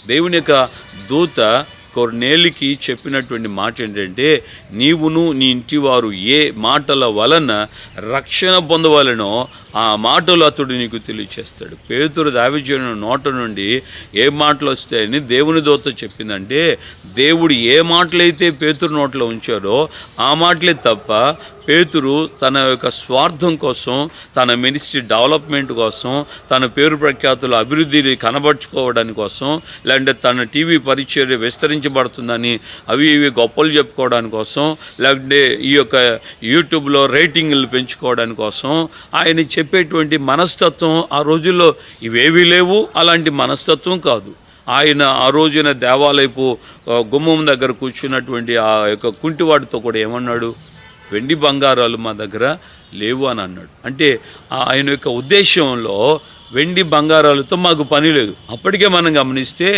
దేవుని యొక్క దూత కొర్నేలికి చెప్పినటువంటి మాట ఏంటంటే, నీవును నీ ఇంటి వారు ఏ మాటల వలన రక్షణ పొందవలనో ఆ మాటలు అతడు నీకు తెలియచేస్తాడు. పేతురు దావీదు నోట నుండి ఏ మాటలు వస్తాయని దేవుని దూత చెప్పిందంటే, దేవుడు ఏ మాటలైతే పేతురు నోట్లో ఉంచారో ఆ మాటలే తప్ప పేతురు తన యొక్క స్వార్థం కోసం, తన మినిస్ట్రీ డెవలప్మెంట్ కోసం, తన పేరు ప్రఖ్యాతుల అభివృద్ధిని కనబరుచుకోవడానికి కోసం, లేదంటే తన టీవీ పరిచర్య విస్తరించబడుతుందని అవి ఇవి గొప్పలు చెప్పుకోవడానికి కోసం, లేదంటే ఈ యొక్క యూట్యూబ్లో రేటింగ్లు పెంచుకోవడానికి కోసం ఆయన చెప్పేటువంటి మనస్తత్వం ఆ రోజుల్లో ఇవేవీ లేవు. అలాంటి మనస్తత్వం కాదు. ఆయన ఆ రోజున దేవాలయపు గుమ్మం దగ్గర కూర్చున్నటువంటి ఆ యొక్క కుంటివాడితో కూడా ఏమన్నాడు? వెండి బంగారాలు మా దగ్గర లేవు అని అన్నాడు. అంటే ఆయన యొక్క ఉద్దేశంలో వెండి బంగారాలతో మాకు పని లేదు. అప్పటికే మనం గమనిస్తే